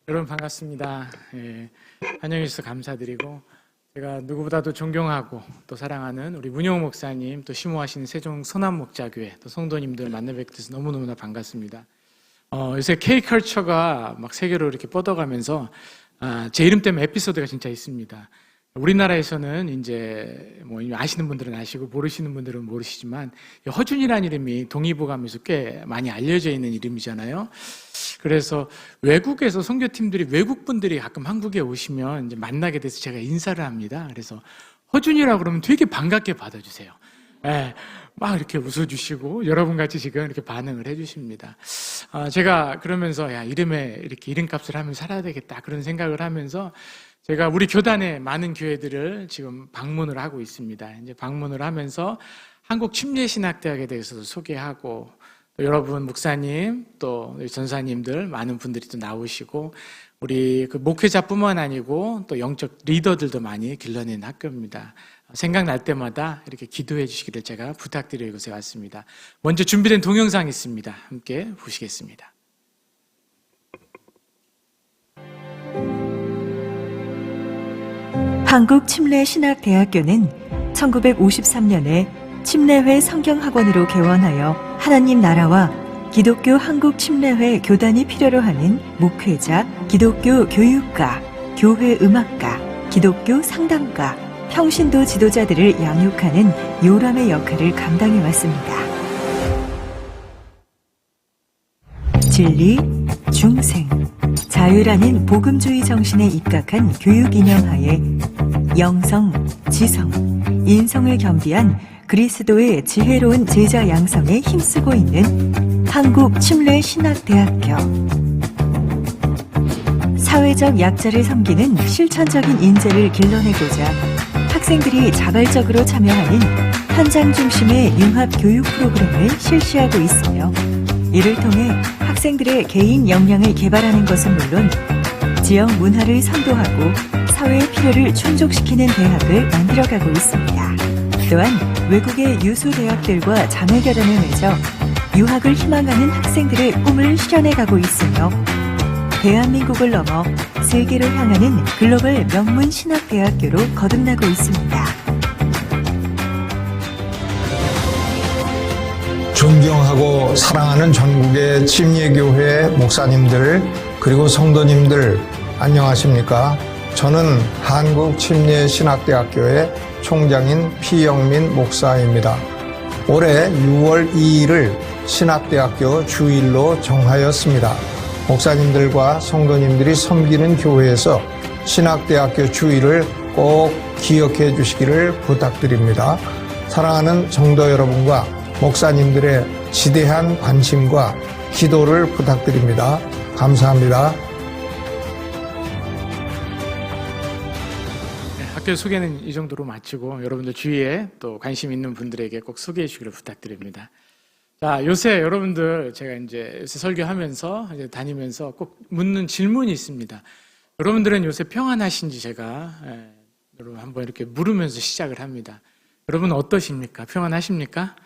여러분 반갑습니다. 환영해 주셔서 감사드리고 제가 누구보다도 존경하고 또 사랑하는 우리 문영호 목사님 또 심호하시는 세종 선암목자교회 또 성도님들 만나 뵙게 돼서 너무너무나 반갑습니다. 요새 K컬처가 막 세계로 이렇게 뻗어가면서 제 이름 때문에 에피소드가 진짜 있습니다. 우리나라에서는 이제 뭐 아시는 분들은 아시고 모르시는 분들은 모르시지만 허준이라는 이름이 동의보감에서 꽤 많이 알려져 있는 이름이잖아요. 그래서 외국에서 선교팀들이 외국 분들이 가끔 한국에 오시면 이제 만나게 돼서 제가 인사를 합니다. 그래서 허준이라고 그러면 되게 반갑게 받아주세요. 막 이렇게 웃어주시고 여러분 같이 지금 이렇게 반응을 해주십니다. 제가 그러면서 이름에 이렇게 이름값을 하면 살아야 되겠다 그런 생각을 하면서 제가 우리 교단의 많은 교회들을 지금 방문을 하고 있습니다. 이제 방문을 하면서 한국침례신학대학에 대해서도 소개하고 또 여러분 목사님 또 전사님들 많은 분들이 또 나오시고 우리 그 목회자뿐만 아니고 또 영적 리더들도 많이 길러낸 학교입니다. 생각날 때마다 이렇게 기도해 주시기를 제가 부탁드려 이곳에 왔습니다. 먼저 준비된 동영상이 있습니다. 함께 보시겠습니다. 한국침례신학대학교는 1953년에 침례회 성경학원으로 개원하여 하나님 나라와 기독교 한국침례회 교단이 필요로 하는 목회자, 기독교 교육가, 교회 음악가, 기독교 상담가, 평신도 지도자들을 양육하는 요람의 역할을 감당해 왔습니다. 진리, 중생, 자유라는 복음주의 정신에 입각한 교육 이념하에 영성, 지성, 인성을 겸비한 그리스도의 지혜로운 제자 양성에 힘쓰고 있는 한국침례신학대학교. 사회적 약자를 섬기는 실천적인 인재를 길러내고자 학생들이 자발적으로 참여하는 현장 중심의 융합 교육 프로그램을 실시하고 있으며 이를 통해 학생들의 개인 역량을 개발하는 것은 물론 지역 문화를 선도하고 사회의 필요를 충족시키는 대학을 만들어가고 있습니다. 또한 외국의 유수 대학들과 자매 결연을 맺어 유학을 희망하는 학생들의 꿈을 실현해가고 있으며 대한민국을 넘어 세계로 향하는 글로벌 명문 신학대학교로 거듭나고 있습니다. 존경하고 사랑하는 전국의 침례교회 목사님들 그리고 성도님들 안녕하십니까? 저는 한국침례신학대학교의 총장인 피영민 목사입니다. 올해 6월 2일을 신학대학교 주일로 정하였습니다. 목사님들과 성도님들이 섬기는 교회에서 신학대학교 주일을 꼭 기억해 주시기를 부탁드립니다. 사랑하는 성도 여러분과 목사님들의 지대한 관심과 기도를 부탁드립니다. 감사합니다. 학교 소개는 이 정도로 마치고 여러분들 주위에 또 관심 있는 분들에게 꼭 소개해 주기를 부탁드립니다. 자, 요새 여러분들 제가 이제 요새 설교하면서 이제 다니면서 꼭 묻는 질문이 있습니다. 여러분들은 요새 평안하신지 제가 여러분 한번 이렇게 물으면서 시작을 합니다. 여러분 어떠십니까? 평안하십니까?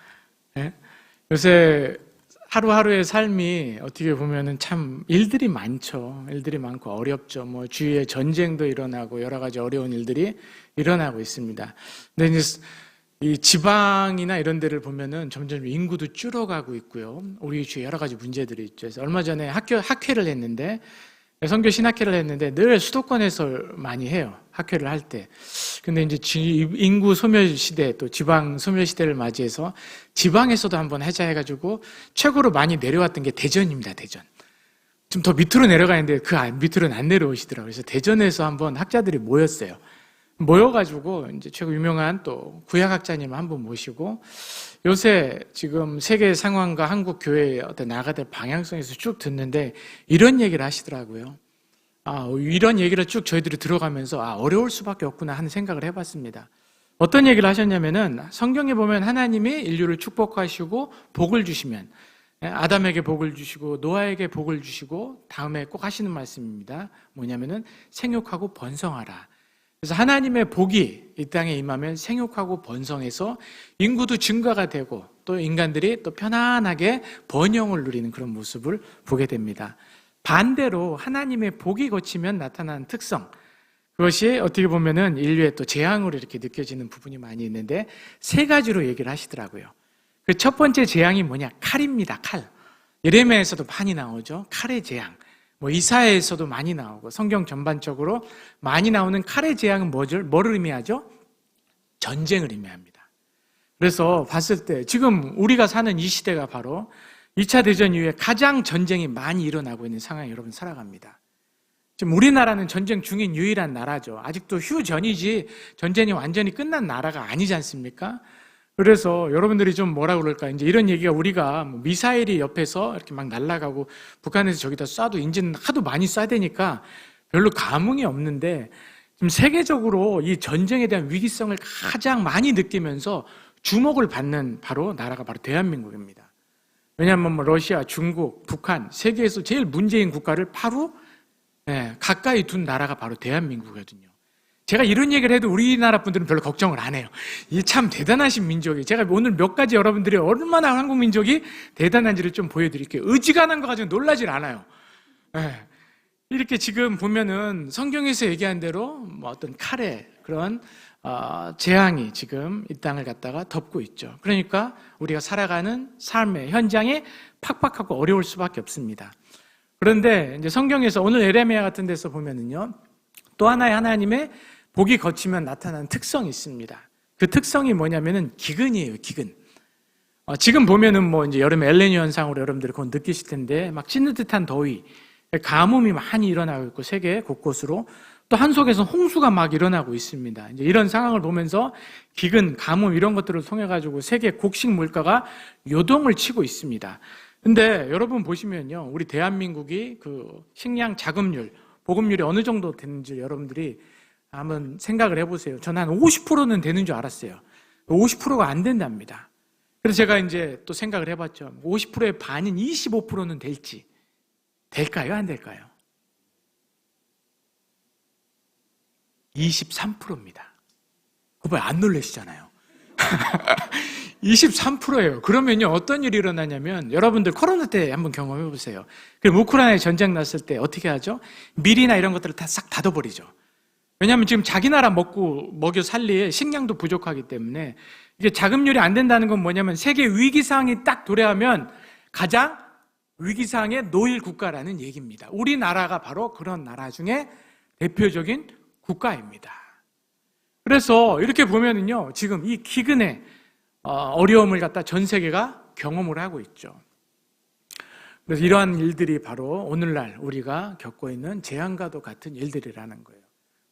요새 하루하루의 삶이 어떻게 보면은 참 일들이 많죠. 일들이 많고 어렵죠. 뭐 주위에 전쟁도 일어나고 여러 가지 어려운 일들이 일어나고 있습니다. 근데 이제 이 지방이나 이런 데를 보면은 점점 인구도 줄어가고 있고요. 우리 주위에 여러 가지 문제들이 있죠. 그래서 얼마 전에 학회를 했는데 선교 신학회를 했는데 늘 수도권에서 많이 해요. 학회를 할 때. 근데 이제 인구 소멸 시대 또 지방 소멸 시대를 맞이해서 지방에서도 한번 하자 해가지고 최고로 많이 내려왔던 게 대전입니다. 대전. 좀 더 밑으로 내려가는데 그 밑으로는 안 내려오시더라고요. 그래서 대전에서 한번 학자들이 모였어요. 모여가지고 이제 최고 유명한 또 구약학자님 한분 모시고 요새 지금 세계 상황과 한국 교회의 어떤 나아가야 될 방향성에서 쭉 듣는데 이런 얘기를 하시더라고요. 이런 얘기를 쭉 저희들이 들어가면서 어려울 수밖에 없구나 하는 생각을 해봤습니다. 어떤 얘기를 하셨냐면은 성경에 보면 하나님이 인류를 축복하시고 복을 주시면 아담에게 복을 주시고 노아에게 복을 주시고 다음에 꼭 하시는 말씀입니다. 뭐냐면은 생육하고 번성하라. 그래서 하나님의 복이 이 땅에 임하면 생육하고 번성해서 인구도 증가가 되고 또 인간들이 또 편안하게 번영을 누리는 그런 모습을 보게 됩니다. 반대로 하나님의 복이 거치면 나타나는 특성, 그것이 어떻게 보면은 인류의 또 재앙으로 이렇게 느껴지는 부분이 많이 있는데 세 가지로 얘기를 하시더라고요. 그 첫 번째 재앙이 뭐냐? 칼입니다. 칼. 예레미야에서도 많이 나오죠. 칼의 재앙. 뭐 이사야에서도 많이 나오고 성경 전반적으로 많이 나오는 칼의 재앙은 뭐를 의미하죠? 전쟁을 의미합니다. 그래서 봤을 때 지금 우리가 사는 이 시대가 바로 2차 대전 이후에 가장 전쟁이 많이 일어나고 있는 상황에 여러분 살아갑니다. 지금 우리나라는 전쟁 중인 유일한 나라죠. 아직도 휴전이지 전쟁이 완전히 끝난 나라가 아니지 않습니까? 그래서 여러분들이 좀 뭐라 그럴까, 이제 이런 얘기가 우리가 뭐 미사일이 옆에서 이렇게 막 날아가고 북한에서 저기다 쏴도 이제는 하도 많이 쏴야 되니까 별로 감흥이 없는데 지금 세계적으로 이 전쟁에 대한 위기성을 가장 많이 느끼면서 주목을 받는 바로 나라가 바로 대한민국입니다. 왜냐하면 뭐 러시아, 중국, 북한, 세계에서 제일 문제인 국가를 바로 가까이 둔 나라가 바로 대한민국이거든요. 제가 이런 얘기를 해도 우리나라 분들은 별로 걱정을 안 해요. 이 참 대단하신 민족이, 제가 오늘 몇 가지 여러분들이 얼마나 한국 민족이 대단한지를 좀 보여드릴게요. 의지가는 거 가지고 놀라질 않아요. 이렇게 지금 보면은 성경에서 얘기한 대로 뭐 어떤 칼의 그런 재앙이 지금 이 땅을 갖다가 덮고 있죠. 그러니까 우리가 살아가는 삶의 현장에 팍팍하고 어려울 수밖에 없습니다. 그런데 이제 성경에서 오늘 예레미야 같은 데서 보면은요, 또 하나의 하나님의 복이 거치면 나타나는 특성이 있습니다. 그 특성이 뭐냐면은 기근이에요, 기근. 지금 보면은 뭐 이제 여름 엘니뇨 현상으로 여러분들이 그건 느끼실 텐데 막 찢는 듯한 더위, 가뭄이 많이 일어나고 있고 세계 곳곳으로 또 한속에서 홍수가 막 일어나고 있습니다. 이제 이런 상황을 보면서 기근, 가뭄 이런 것들을 통해 가지고 세계 곡식 물가가 요동을 치고 있습니다. 근데 여러분 보시면요, 우리 대한민국이 그 식량 자급률, 보급률이 어느 정도 되는지 여러분들이 한번 생각을 해보세요. 저는 한 50%는 되는 줄 알았어요. 50%가 안 된답니다. 그래서 제가 이제 또 생각을 해봤죠. 50%의 반인 25%는 될까요? 안 될까요? 23%입니다. 그거 안 놀라시잖아요. 23%예요. 그러면요, 어떤 일이 일어나냐면, 여러분들 코로나 때 한번 경험해 보세요. 우크라이나에 전쟁 났을 때 어떻게 하죠? 밀이나 이런 것들을 다 싹 닫아버리죠. 왜냐하면 지금 자기 나라 먹여 살리에 식량도 부족하기 때문에, 이게 자급률이 안 된다는 건 뭐냐면 세계 위기상황이 딱 도래하면 가장 위기상황에 놓일 국가라는 얘기입니다. 우리나라가 바로 그런 나라 중에 대표적인 국가입니다. 그래서 이렇게 보면은요, 지금 이 기근의 어려움을 갖다 전 세계가 경험을 하고 있죠. 그래서 이러한 일들이 바로 오늘날 우리가 겪고 있는 재앙과도 같은 일들이라는 거예요.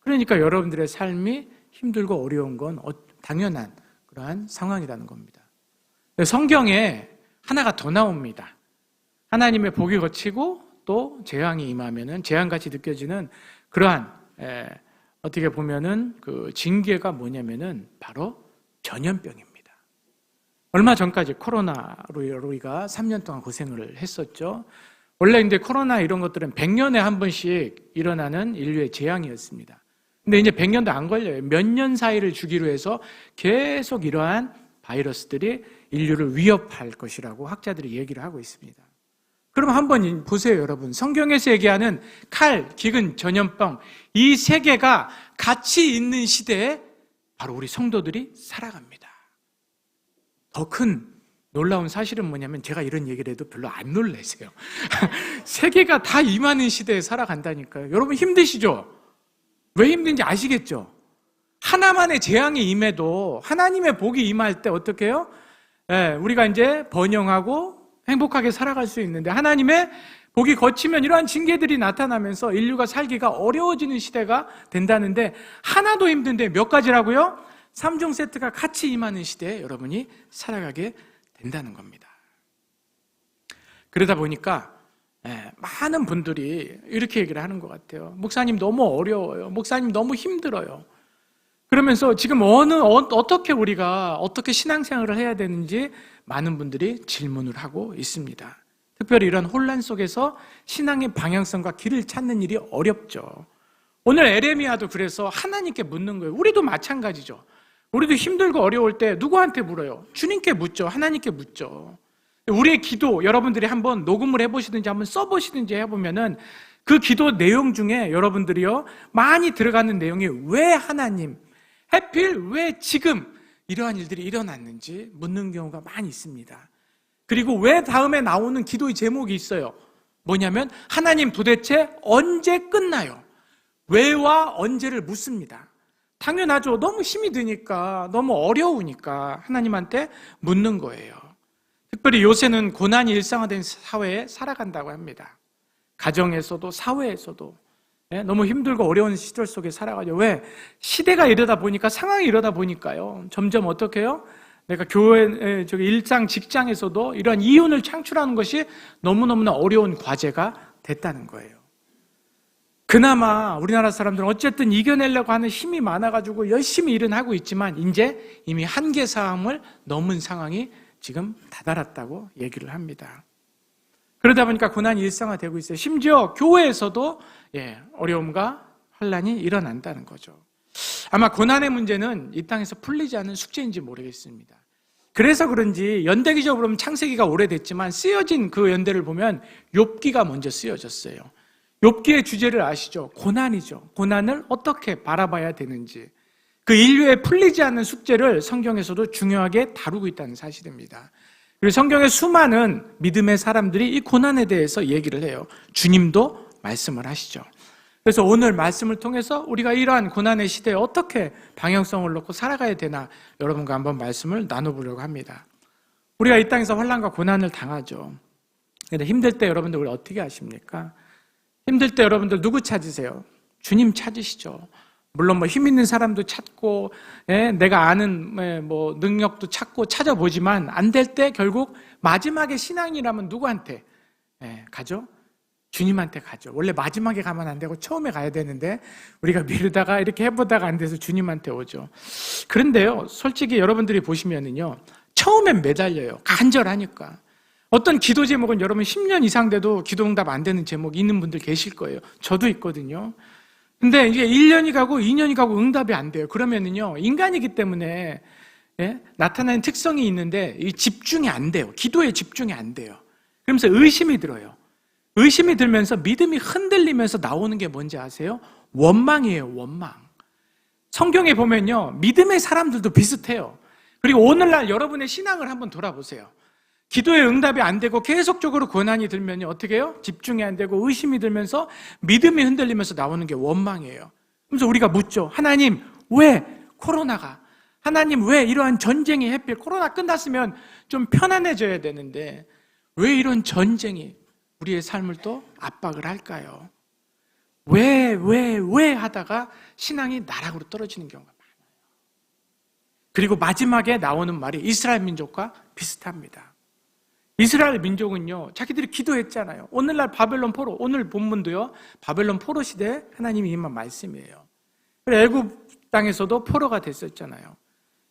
그러니까 여러분들의 삶이 힘들고 어려운 건 당연한 그러한 상황이라는 겁니다. 성경에 하나가 더 나옵니다. 하나님의 복이 거치고 또 재앙이 임하면은 재앙같이 느껴지는 그러한 어떻게 보면은 그 징계가 뭐냐면은 바로 전염병입니다. 얼마 전까지 코로나로 우리가 3년 동안 고생을 했었죠. 원래 근데 코로나 이런 것들은 100년에 한 번씩 일어나는 인류의 재앙이었습니다. 근데 이제 100년도 안 걸려요. 몇 년 사이를 주기로 해서 계속 이러한 바이러스들이 인류를 위협할 것이라고 학자들이 얘기를 하고 있습니다. 그럼 한번 보세요, 여러분. 성경에서 얘기하는 칼, 기근, 전염병, 이 세 개가 같이 있는 시대에 바로 우리 성도들이 살아갑니다. 더 큰 놀라운 사실은 뭐냐면 제가 이런 얘기를 해도 별로 안 놀라세요. 세 개가 다 임하는 시대에 살아간다니까요. 여러분 힘드시죠? 왜 힘든지 아시겠죠? 하나만의 재앙이 임해도 하나님의 복이 임할 때 어떻게 해요? 우리가 이제 번영하고 행복하게 살아갈 수 있는데 하나님의 복이 거치면 이러한 징계들이 나타나면서 인류가 살기가 어려워지는 시대가 된다는데 하나도 힘든데 몇 가지라고요? 3종 세트가 같이 임하는 시대에 여러분이 살아가게 된다는 겁니다. 그러다 보니까 많은 분들이 이렇게 얘기를 하는 것 같아요. 목사님 너무 어려워요. 목사님 너무 힘들어요. 그러면서 지금 어떻게 우리가 어떻게 신앙생활을 해야 되는지 많은 분들이 질문을 하고 있습니다. 특별히 이런 혼란 속에서 신앙의 방향성과 길을 찾는 일이 어렵죠. 오늘 에레미야도 그래서 하나님께 묻는 거예요. 우리도 마찬가지죠. 우리도 힘들고 어려울 때 누구한테 물어요? 주님께 묻죠. 하나님께 묻죠. 우리의 기도 여러분들이 한번 녹음을 해보시든지 한번 써보시든지 해보면은 그 기도 내용 중에 여러분들이요 많이 들어가는 내용이 왜 하나님, 하필 왜 지금 이러한 일들이 일어났는지 묻는 경우가 많이 있습니다. 그리고 왜 다음에 나오는 기도의 제목이 있어요. 뭐냐면 하나님 도대체 언제 끝나요? 왜와 언제를 묻습니다. 당연하죠. 너무 힘이 드니까, 너무 어려우니까 하나님한테 묻는 거예요. 특별히 요새는 고난이 일상화된 사회에 살아간다고 합니다. 가정에서도 사회에서도 너무 힘들고 어려운 시절 속에 살아가죠. 왜? 시대가 이러다 보니까, 상황이 이러다 보니까요. 점점 어떻게 해요? 내가 교회, 일상 직장에서도 이러한 이윤을 창출하는 것이 너무너무나 어려운 과제가 됐다는 거예요. 그나마 우리나라 사람들은 어쨌든 이겨내려고 하는 힘이 많아가지고 열심히 일은 하고 있지만 이제 이미 한계 사항을 넘은 상황이 지금 다다랐다고 얘기를 합니다. 그러다 보니까 고난이 일상화되고 있어요. 심지어 교회에서도 어려움과 환란이 일어난다는 거죠. 아마 고난의 문제는 이 땅에서 풀리지 않은 숙제인지 모르겠습니다. 그래서 그런지 연대기적으로 보면 창세기가 오래됐지만 쓰여진 그 연대를 보면 욥기가 먼저 쓰여졌어요. 욥기의 주제를 아시죠? 고난이죠. 고난을 어떻게 바라봐야 되는지, 그 인류의 풀리지 않는 숙제를 성경에서도 중요하게 다루고 있다는 사실입니다. 그리고 성경의 수많은 믿음의 사람들이 이 고난에 대해서 얘기를 해요. 주님도 말씀을 하시죠. 그래서 오늘 말씀을 통해서 우리가 이러한 고난의 시대에 어떻게 방향성을 놓고 살아가야 되나 여러분과 한번 말씀을 나눠보려고 합니다. 우리가 이 땅에서 환난과 고난을 당하죠. 그런데 힘들 때 여러분들 우리 어떻게 하십니까? 힘들 때 여러분들 누구 찾으세요? 주님 찾으시죠. 물론 힘 있는 사람도 찾고, 내가 아는 능력도 찾고 찾아보지만 안 될 때 결국 마지막에 신앙이라면 누구한테 가죠? 주님한테 가죠. 원래 마지막에 가면 안 되고 처음에 가야 되는데 우리가 미루다가 이렇게 해보다가 안 돼서 주님한테 오죠. 그런데요, 솔직히 여러분들이 보시면은요, 처음엔 매달려요. 간절하니까. 어떤 기도 제목은 여러분 10년 이상 돼도 기도 응답 안 되는 제목이 있는 분들 계실 거예요. 저도 있거든요. 근데 이게 1년이 가고 2년이 가고 응답이 안 돼요. 그러면은요, 인간이기 때문에 나타나는 특성이 있는데 이 집중이 안 돼요. 기도에 집중이 안 돼요. 그러면서 의심이 들어요. 의심이 들면서 믿음이 흔들리면서 나오는 게 뭔지 아세요? 원망이에요, 원망. 성경에 보면요, 믿음의 사람들도 비슷해요. 그리고 오늘날 여러분의 신앙을 한번 돌아보세요. 기도에 응답이 안 되고 계속적으로 고난이 들면요, 어떻게 해요? 집중이 안 되고 의심이 들면서 믿음이 흔들리면서 나오는 게 원망이에요. 그래서 우리가 묻죠. 하나님, 왜 코로나가? 하나님, 왜 이러한 전쟁이 하필 코로나 끝났으면 좀 편안해져야 되는데 왜 이런 전쟁이 우리의 삶을 또 압박을 할까요? 왜 하다가 신앙이 나락으로 떨어지는 경우가 많아요. 그리고 마지막에 나오는 말이 이스라엘 민족과 비슷합니다. 이스라엘 민족은요, 자기들이 기도했잖아요. 오늘날 바벨론 포로, 오늘 본문도요, 바벨론 포로 시대에 하나님이 임한 말씀이에요. 애굽 땅에서도 포로가 됐었잖아요.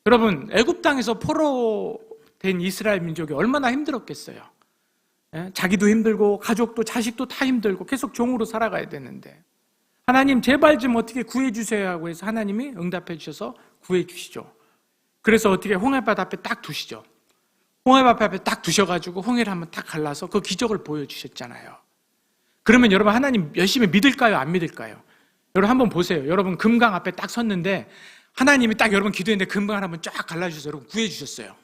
여러분, 애굽 땅에서 포로 된 이스라엘 민족이 얼마나 힘들었겠어요. 자기도 힘들고 가족도 자식도 다 힘들고 계속 종으로 살아가야 되는데 하나님 제발 좀 어떻게 구해주세요 하고 해서 하나님이 응답해 주셔서 구해주시죠. 그래서 어떻게 홍해바다 앞에 딱 두시죠. 홍해바다 앞에 딱 두셔가지고 홍해를 한번 딱 갈라서 그 기적을 보여주셨잖아요. 그러면 여러분 하나님 열심히 믿을까요? 안 믿을까요? 여러분 한번 보세요. 여러분 금강 앞에 딱 섰는데 하나님이 딱 여러분 기도했는데 금강을 한번 쫙 갈라주셔서 여러분 구해주셨어요.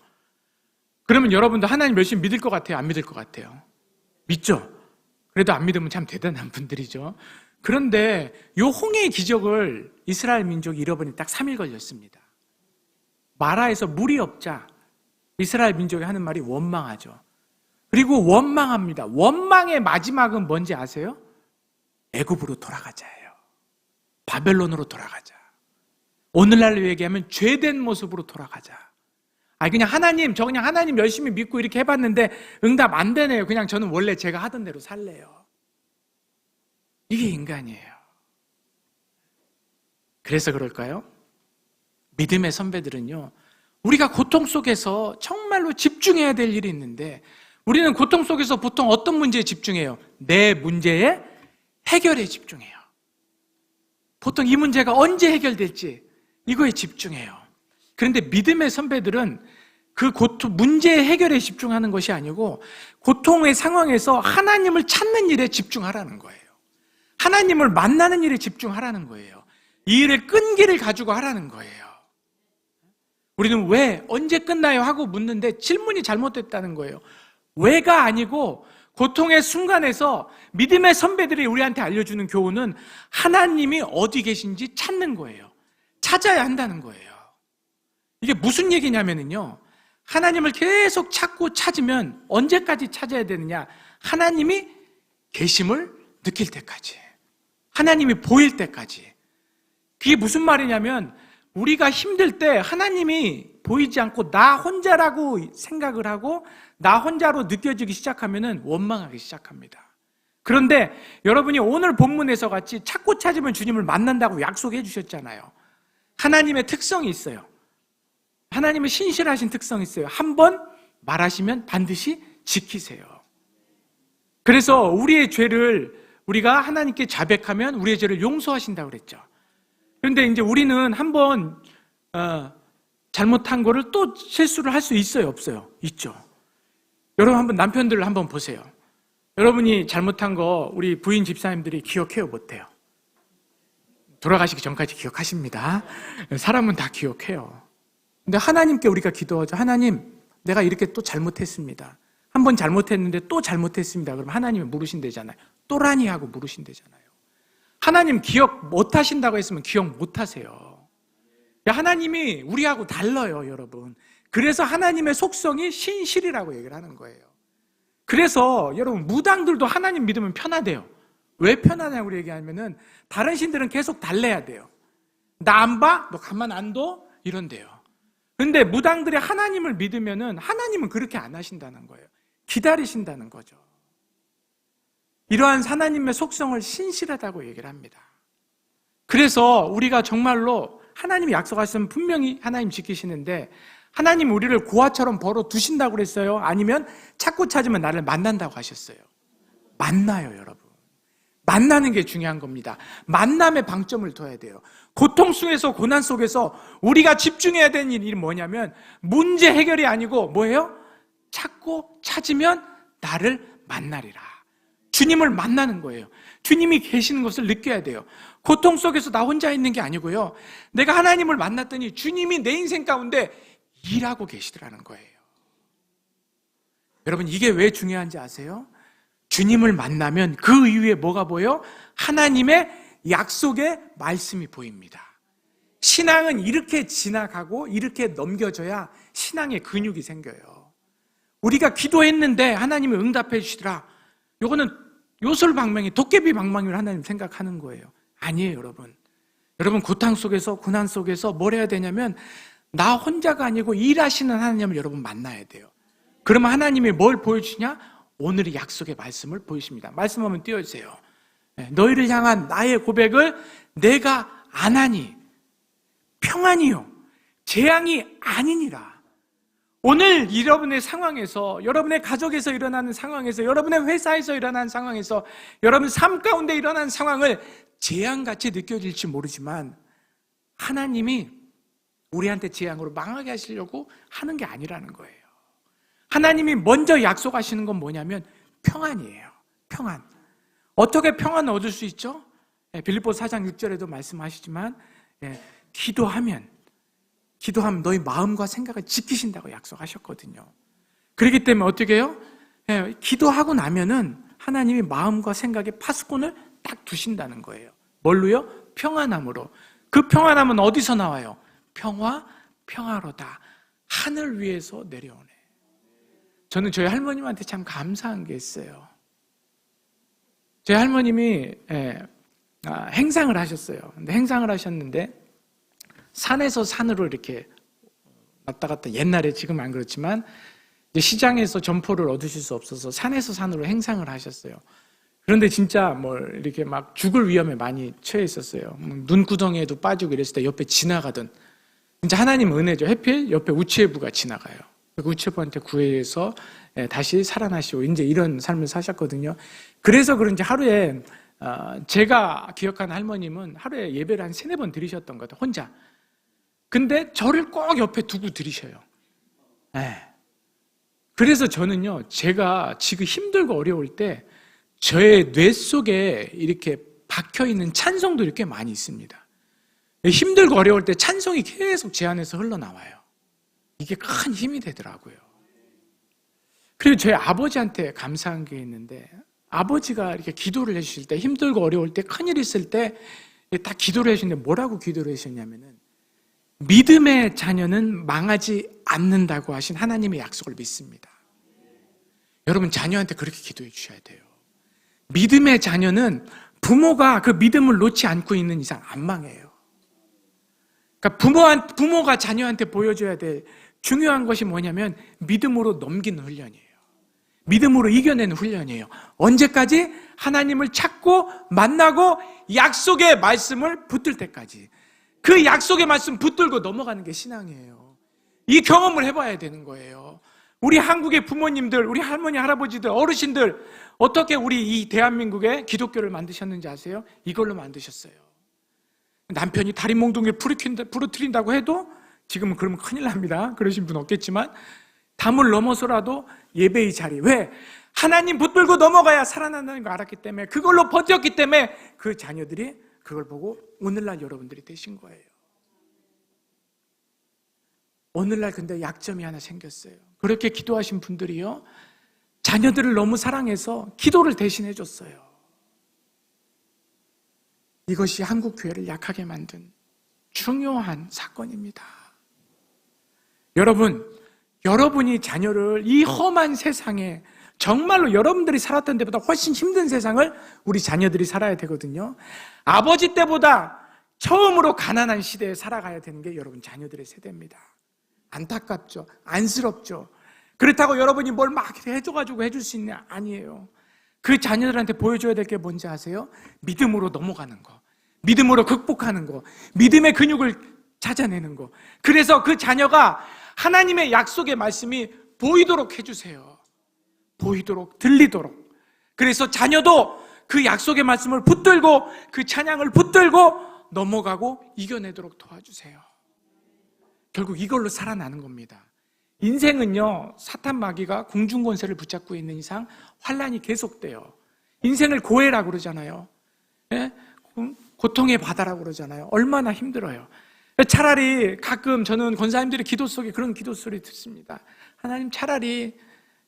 그러면 여러분도 하나님 열심히 믿을 것 같아요? 안 믿을 것 같아요? 믿죠? 그래도 안 믿으면 참 대단한 분들이죠. 그런데 이 홍해의 기적을 이스라엘 민족이 잃어버린 딱 3일 걸렸습니다. 마라에서 물이 없자 이스라엘 민족이 하는 말이 원망하죠. 그리고 원망합니다. 원망의 마지막은 뭔지 아세요? 애굽으로 돌아가자예요. 바벨론으로 돌아가자. 오늘날로 얘기하면 죄된 모습으로 돌아가자. 그냥 하나님, 저 그냥 하나님 열심히 믿고 이렇게 해봤는데 응답 안 되네요. 그냥 저는 원래 제가 하던 대로 살래요. 이게 인간이에요. 그래서 그럴까요? 믿음의 선배들은요, 우리가 고통 속에서 정말로 집중해야 될 일이 있는데 우리는 고통 속에서 보통 어떤 문제에 집중해요? 내 문제의 해결에 집중해요. 보통 이 문제가 언제 해결될지 이거에 집중해요. 그런데 믿음의 선배들은 그 고통, 문제 해결에 집중하는 것이 아니고 고통의 상황에서 하나님을 찾는 일에 집중하라는 거예요. 하나님을 만나는 일에 집중하라는 거예요. 이 일의 끈기를 가지고 하라는 거예요. 우리는 왜, 언제 끝나요? 하고 묻는데 질문이 잘못됐다는 거예요. 왜가 아니고 고통의 순간에서 믿음의 선배들이 우리한테 알려주는 교훈은 하나님이 어디 계신지 찾는 거예요. 찾아야 한다는 거예요. 이게 무슨 얘기냐면요. 하나님을 계속 찾고 찾으면 언제까지 찾아야 되느냐? 하나님이 계심을 느낄 때까지. 하나님이 보일 때까지. 그게 무슨 말이냐면 우리가 힘들 때 하나님이 보이지 않고 나 혼자라고 생각을 하고 나 혼자로 느껴지기 시작하면 원망하기 시작합니다. 그런데 여러분이 오늘 본문에서 같이 찾고 찾으면 주님을 만난다고 약속해 주셨잖아요. 하나님의 특성이 있어요. 하나님의 신실하신 특성이 있어요. 한번 말하시면 반드시 지키세요. 그래서 우리의 죄를 우리가 하나님께 자백하면 우리의 죄를 용서하신다고 그랬죠. 그런데 이제 우리는 한번 잘못한 거를 또 실수를 할 수 있어요, 없어요? 있죠. 여러분 한번 남편들을 한번 보세요. 여러분이 잘못한 거 우리 부인 집사님들이 기억해요, 못해요? 돌아가시기 전까지 기억하십니다. 사람은 다 기억해요. 근데 하나님께 우리가 기도하죠. 하나님, 내가 이렇게 또 잘못했습니다. 한 번 잘못했는데 또 잘못했습니다. 그럼 하나님이 물으신대잖아요. 또라니 하고 물으신대잖아요. 하나님 기억 못 하신다고 했으면 기억 못 하세요. 하나님이 우리하고 달라요, 여러분. 그래서 하나님의 속성이 신실이라고 얘기를 하는 거예요. 그래서 여러분 무당들도 하나님 믿으면 편하대요. 왜 편하냐고 얘기하면은 다른 신들은 계속 달래야 돼요. 나 안 봐? 너 가만 안 둬? 이런대요. 근데 무당들이 하나님을 믿으면은 하나님은 그렇게 안 하신다는 거예요. 기다리신다는 거죠. 이러한 하나님의 속성을 신실하다고 얘기를 합니다. 그래서 우리가 정말로 하나님이 약속하시면 분명히 하나님 지키시는데 하나님 우리를 고아처럼 벌어 두신다고 그랬어요? 아니면 찾고 찾으면 나를 만난다고 하셨어요? 만나요, 여러분. 만나는 게 중요한 겁니다. 만남에 방점을 둬야 돼요. 고통 속에서 고난 속에서 우리가 집중해야 되는 일이 뭐냐면 문제 해결이 아니고 뭐예요? 찾고 찾으면 나를 만나리라. 주님을 만나는 거예요. 주님이 계시는 것을 느껴야 돼요. 고통 속에서 나 혼자 있는 게 아니고요. 내가 하나님을 만났더니 주님이 내 인생 가운데 일하고 계시더라는 거예요. 여러분 이게 왜 중요한지 아세요? 주님을 만나면 그 이후에 뭐가 보여? 하나님의 약속의 말씀이 보입니다. 신앙은 이렇게 지나가고 이렇게 넘겨져야 신앙의 근육이 생겨요. 우리가 기도했는데 하나님이 응답해 주시더라. 이거는 요술방망이, 도깨비방망이를 하나님 생각하는 거예요. 아니에요, 여러분. 여러분 고통 속에서 고난 속에서 뭘 해야 되냐면 나 혼자가 아니고 일하시는 하나님을 여러분 만나야 돼요. 그러면 하나님이 뭘 보여주시냐? 오늘의 약속의 말씀을 보이십니다. 말씀 한번 띄워주세요. 너희를 향한 나의 고백을 내가 안 하니 평안이요 재앙이 아니니라. 오늘 여러분의 상황에서, 여러분의 가족에서 일어나는 상황에서, 여러분의 회사에서 일어나는 상황에서, 여러분 삶 가운데 일어나는 상황을 재앙같이 느껴질지 모르지만 하나님이 우리한테 재앙으로 망하게 하시려고 하는 게 아니라는 거예요. 하나님이 먼저 약속하시는 건 뭐냐면 평안이에요. 평안. 어떻게 평안을 얻을 수 있죠? 빌립보서 4장 6절에도 말씀하시지만 기도하면 너희 마음과 생각을 지키신다고 약속하셨거든요. 그렇기 때문에 어떻게 해요? 기도하고 나면은 하나님이 마음과 생각에 파수꾼을 딱 두신다는 거예요. 뭘로요? 평안함으로. 그 평안함은 어디서 나와요? 평화로다. 하늘 위에서 내려오네. 저는 저희 할머님한테 참 감사한 게 있어요. 저희 할머님이 행상을 하셨어요. 근데 행상을 하셨는데 산에서 산으로 이렇게 왔다 갔다, 옛날에 지금 안 그렇지만 이제 시장에서 점포를 얻으실 수 없어서 산에서 산으로 행상을 하셨어요. 그런데 진짜 이렇게 막 죽을 위험에 많이 처해 있었어요. 눈구덩이에도 빠지고 이랬을 때 옆에 지나가던, 진짜 하나님 은혜죠. 해필 옆에 우체부가 지나가요. 그 우체부한테 구해서 다시 살아나시고 이제 이런 삶을 사셨거든요. 그래서 그런지 하루에 제가 기억하는 할머님은 하루에 예배를 한 3-4번 드리셨던 것 같아요. 혼자. 근데 저를 꼭 옆에 두고 드리셔요. 그래서 저는요, 제가 지금 힘들고 어려울 때 저의 뇌 속에 이렇게 박혀있는 찬송들이 꽤 많이 있습니다. 힘들고 어려울 때 찬송이 계속 제 안에서 흘러나와요. 이게 큰 힘이 되더라고요. 그리고 저희 아버지한테 감사한 게 있는데, 아버지가 이렇게 기도를 해주실 때, 힘들고 어려울 때, 큰일 있을 때 다 기도를 해주시는데 뭐라고 기도를 해주셨냐면은, 믿음의 자녀는 망하지 않는다고 하신 하나님의 약속을 믿습니다. 여러분, 자녀한테 그렇게 기도해 주셔야 돼요. 믿음의 자녀는 부모가 그 믿음을 놓지 않고 있는 이상 안 망해요. 그러니까 부모가 자녀한테 보여줘야 될 중요한 것이 뭐냐면 믿음으로 넘기는 훈련이에요. 믿음으로 이겨내는 훈련이에요. 언제까지? 하나님을 찾고 만나고 약속의 말씀을 붙들 때까지. 그 약속의 말씀 붙들고 넘어가는 게 신앙이에요. 이 경험을 해봐야 되는 거예요. 우리 한국의 부모님들, 우리 할머니, 할아버지들, 어르신들, 어떻게 우리 이 대한민국에 기독교를 만드셨는지 아세요? 이걸로 만드셨어요. 남편이 다리 몽둥이를 부러뜨린다고 해도 지금은 그러면 큰일 납니다. 그러신 분 없겠지만 담을 넘어서라도 예배의 자리. 왜? 하나님 붙들고 넘어가야 살아난다는 걸 알았기 때문에, 그걸로 버텼기 때문에 그 자녀들이 그걸 보고 오늘날 여러분들이 되신 거예요. 오늘날 근데 약점이 하나 생겼어요. 그렇게 기도하신 분들이요, 자녀들을 너무 사랑해서 기도를 대신해 줬어요. 이것이 한국 교회를 약하게 만든 중요한 사건입니다. 여러분이 자녀를 이 험한 세상에, 정말로 여러분들이 살았던 데보다 훨씬 힘든 세상을 우리 자녀들이 살아야 되거든요. 아버지 때보다 처음으로 가난한 시대에 살아가야 되는 게 여러분 자녀들의 세대입니다. 안타깝죠? 안쓰럽죠? 그렇다고 여러분이 뭘 막 해줘가지고 해줄 수 있냐? 아니에요. 그 자녀들한테 보여줘야 될 게 뭔지 아세요? 믿음으로 넘어가는 거, 믿음으로 극복하는 거, 믿음의 근육을 찾아내는 거. 그래서 그 자녀가 하나님의 약속의 말씀이 보이도록 해주세요. 보이도록, 들리도록. 그래서 자녀도 그 약속의 말씀을 붙들고, 그 찬양을 붙들고 넘어가고 이겨내도록 도와주세요. 결국 이걸로 살아나는 겁니다. 인생은요, 사탄 마귀가 공중권세를 붙잡고 있는 이상 환란이 계속돼요. 인생을 고해라고 그러잖아요. 예? 고통의 바다라고 그러잖아요. 얼마나 힘들어요. 차라리 가끔 저는 권사님들의 기도 속에 그런 기도 소리 듣습니다. 하나님, 차라리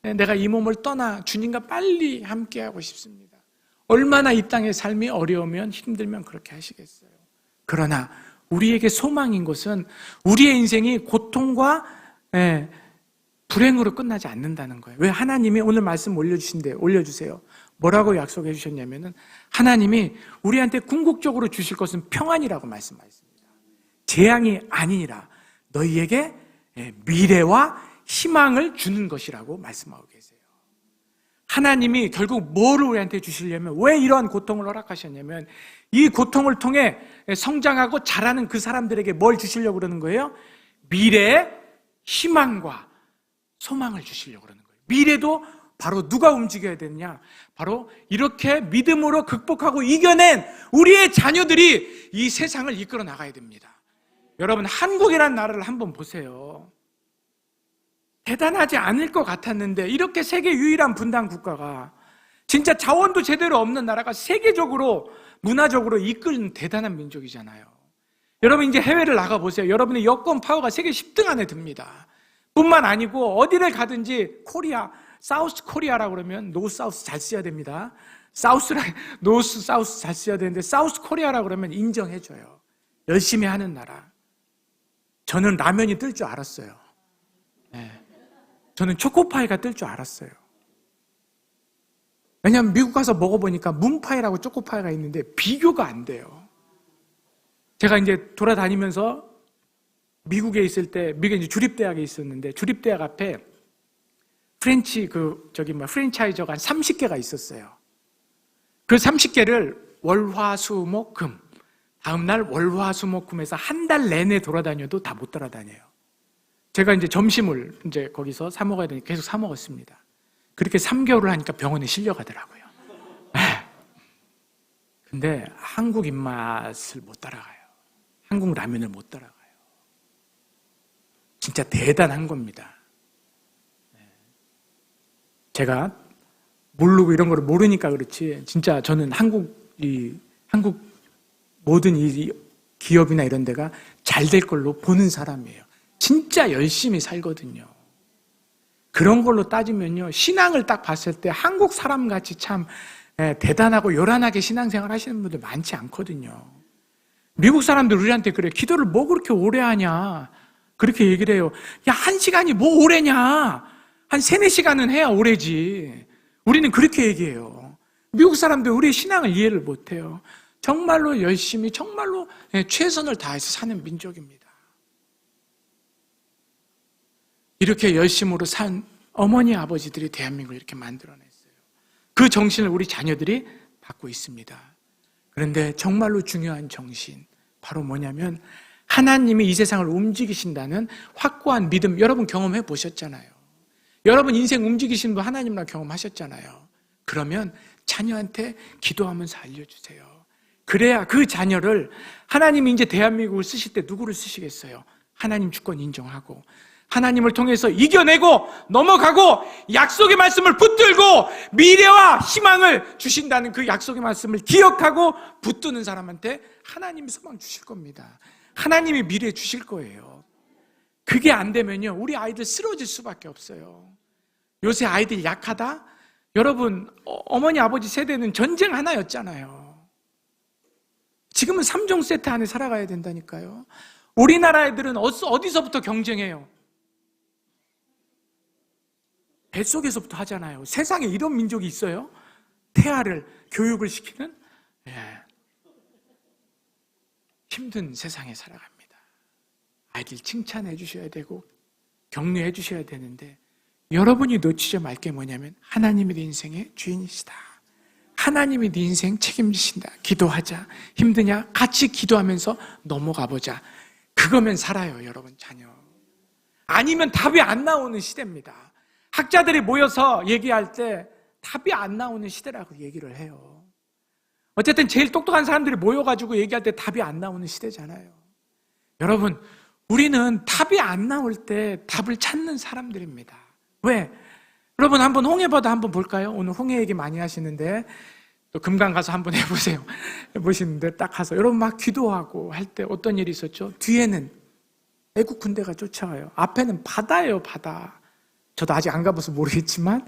내가 이 몸을 떠나 주님과 빨리 함께하고 싶습니다. 얼마나 이 땅의 삶이 어려우면, 힘들면 그렇게 하시겠어요. 그러나 우리에게 소망인 것은 우리의 인생이 고통과 불행으로 끝나지 않는다는 거예요. 왜? 하나님이 오늘 말씀 올려주세요. 뭐라고 약속해 주셨냐면은, 하나님이 우리한테 궁극적으로 주실 것은 평안이라고 말씀하셨습니다. 재앙이 아니라 너희에게 미래와 희망을 주는 것이라고 말씀하고 계세요. 하나님이 결국 뭐를 우리한테 주시려면, 왜 이러한 고통을 허락하셨냐면, 이 고통을 통해 성장하고 자라는 그 사람들에게 뭘 주시려고 그러는 거예요? 미래의 희망과 소망을 주시려고 그러는 거예요. 미래도 바로 누가 움직여야 되느냐? 바로 이렇게 믿음으로 극복하고 이겨낸 우리의 자녀들이 이 세상을 이끌어 나가야 됩니다. 여러분, 한국이라는 나라를 한번 보세요. 대단하지 않을 것 같았는데, 이렇게 세계 유일한 분단 국가가, 진짜 자원도 제대로 없는 나라가 세계적으로 문화적으로 이끄는 대단한 민족이잖아요. 여러분, 이제 해외를 나가보세요. 여러분의 여권 파워가 세계 10등 안에 듭니다. 뿐만 아니고 어디를 가든지 코리아, 사우스 코리아라고 그러면 노스 사우스 잘 써야 됩니다. 노스 사우스 잘 써야 되는데, 사우스 코리아라고 그러면 인정해줘요. 열심히 하는 나라. 저는 라면이 뜰 줄 알았어요. 저는 초코파이가 뜰 줄 알았어요. 왜냐하면 미국 가서 먹어보니까 문파이라고 초코파이가 있는데 비교가 안 돼요. 제가 이제 돌아다니면서 미국에 있을 때, 미국에 이제 주립대학에 있었는데, 주립대학 앞에 프랜차이저가 한 30개가 있었어요. 그 30개를 월화수목금, 다음날 월화수목금에서 한 달 내내 돌아다녀도 다 못 돌아다녀요. 제가 이제 점심을 이제 거기서 사 먹어야 되니까 계속 사 먹었습니다. 그렇게 3개월을 하니까 병원에 실려가더라고요. 근데 한국 입맛을 못 따라가요. 한국 라면을 못 따라가요. 진짜 대단한 겁니다. 제가 모르고 이런 거를 모르니까 그렇지 진짜 저는 한국 모든 이 기업이나 이런 데가 잘 될 걸로 보는 사람이에요. 진짜 열심히 살거든요. 그런 걸로 따지면요, 신앙을 딱 봤을 때 한국 사람같이 참 대단하고 요란하게 신앙생활 하시는 분들 많지 않거든요. 미국 사람들 우리한테 그래, 기도를 뭐 그렇게 오래 하냐 그렇게 얘기를 해요. 야, 1시간이 뭐 오래냐, 한 3-4시간은 해야 오래지. 우리는 그렇게 얘기해요. 미국 사람들 우리의 신앙을 이해를 못해요. 정말로 열심히 정말로 최선을 다해서 사는 민족입니다. 이렇게 열심으로 산 어머니 아버지들이 대한민국을 이렇게 만들어냈어요. 그 정신을 우리 자녀들이 받고 있습니다. 그런데 정말로 중요한 정신, 바로 뭐냐면 하나님이 이 세상을 움직이신다는 확고한 믿음. 여러분 경험해 보셨잖아요. 여러분 인생 움직이시는 거 하나님이랑 경험하셨잖아요. 그러면 자녀한테 기도하면서 알려주세요. 그래야 그 자녀를, 하나님이 이제 대한민국을 쓰실 때 누구를 쓰시겠어요? 하나님 주권 인정하고 하나님을 통해서 이겨내고 넘어가고 약속의 말씀을 붙들고 미래와 희망을 주신다는 그 약속의 말씀을 기억하고 붙드는 사람한테 하나님이 소망 주실 겁니다. 하나님이 미래 주실 거예요. 그게 안 되면요, 우리 아이들 쓰러질 수밖에 없어요. 요새 아이들이 약하다? 여러분, 어머니 아버지 세대는 전쟁 하나였잖아요. 지금은 3종 세트 안에 살아가야 된다니까요. 우리나라 애들은 어디서부터 경쟁해요? 뱃속에서부터 하잖아요. 세상에 이런 민족이 있어요? 태아를 교육을 시키는? 힘든 세상에 살아갑니다. 아이들 칭찬해 주셔야 되고 격려해 주셔야 되는데, 여러분이 놓치지 말 게 뭐냐면 하나님이 네 인생의 주인이시다. 하나님이 네 인생 책임지신다. 기도하자. 힘드냐? 같이 기도하면서 넘어가 보자. 그거면 살아요, 여러분 자녀. 아니면 답이 안 나오는 시대입니다. 학자들이 모여서 얘기할 때 답이 안 나오는 시대라고 얘기를 해요. 어쨌든 제일 똑똑한 사람들이 모여가지고 얘기할 때 답이 안 나오는 시대잖아요. 여러분, 우리는 답이 안 나올 때 답을 찾는 사람들입니다. 왜? 여러분 한번 홍해바다 한번 볼까요? 오늘 홍해 얘기 많이 하시는데 또 금강 가서 한번 해보세요. 해보시는데 딱 가서 여러분 막 기도하고 할 때 어떤 일이 있었죠? 뒤에는 애국 군대가 쫓아와요. 앞에는 바다예요, 바다. 저도 아직 안 가봐서 모르겠지만,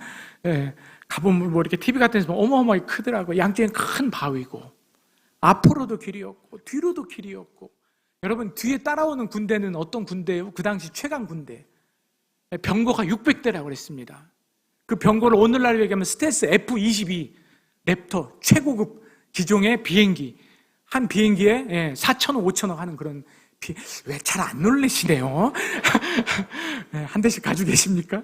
가보면 뭐 이렇게 TV 같은 데서 보면 어마어마하게 크더라고요. 양쪽엔 큰 바위고, 앞으로도 길이 없고, 뒤로도 길이 없고. 여러분, 뒤에 따라오는 군대는 어떤 군대예요? 그 당시 최강 군대. 병거가 600대라고 그랬습니다. 그 병거를 오늘날로 얘기하면 스텔스 F-22 랩터 최고급 기종의 비행기. 한 비행기에 4천억, 5천억 하는 그런 왜 잘 안 놀래시네요? 한 대씩 가지고 계십니까?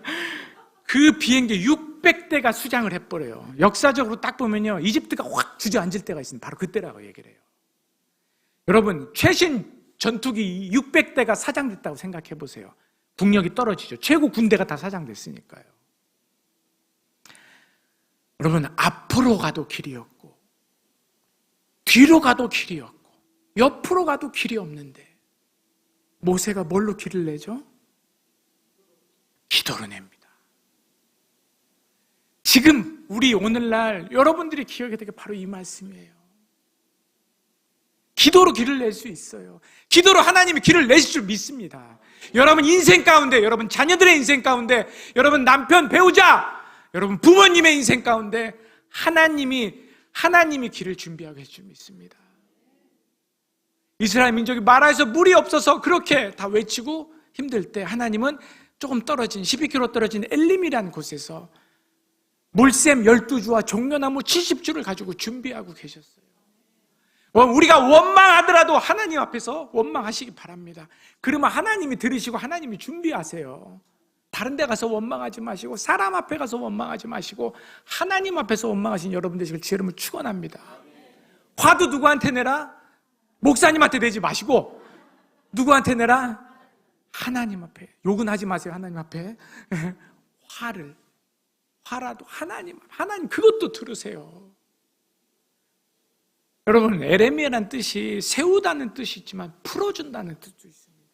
그 비행기 600대가 수장을 해버려요. 역사적으로 딱 보면요, 이집트가 확 주저앉을 때가 있습니다. 바로 그때라고 얘기를 해요. 여러분, 최신 전투기 600대가 사장됐다고 생각해 보세요. 국력이 떨어지죠. 최고 군대가 다 사장됐으니까요. 여러분, 앞으로 가도 길이 없고 뒤로 가도 길이 없고 옆으로 가도 길이 없는데 모세가 뭘로 길을 내죠? 기도로 냅니다. 지금 우리 오늘날 여러분들이 기억해야 될 게 바로 이 말씀이에요. 기도로 길을 낼 수 있어요. 기도로 하나님이 길을 내실 줄 믿습니다. 여러분 인생 가운데, 여러분 자녀들의 인생 가운데, 여러분 남편, 배우자, 여러분 부모님의 인생 가운데 하나님이 길을 준비하고 계실 줄 믿습니다. 이스라엘 민족이 마라에서 물이 없어서 그렇게 다 외치고 힘들 때 하나님은 조금 떨어진 12km 떨어진 엘림이라는 곳에서 물샘 12주와 종려나무 70주를 가지고 준비하고 계셨어요. 우리가 원망하더라도 하나님 앞에서 원망하시기 바랍니다. 그러면 하나님이 들으시고 하나님이 준비하세요. 다른 데 가서 원망하지 마시고 사람 앞에 가서 원망하지 마시고 하나님 앞에서 원망하신 여러분 되시길 제 이름으로 축원합니다. 화도 누구한테 내라? 목사님한테 내지 마시고 누구한테 내라? 하나님 앞에. 욕은 하지 마세요. 하나님 앞에. 화라도 하나님 그것도 들으세요. 여러분, 에레미야라는 뜻이 세우다는 뜻이 있지만 풀어준다는 뜻도 있습니다.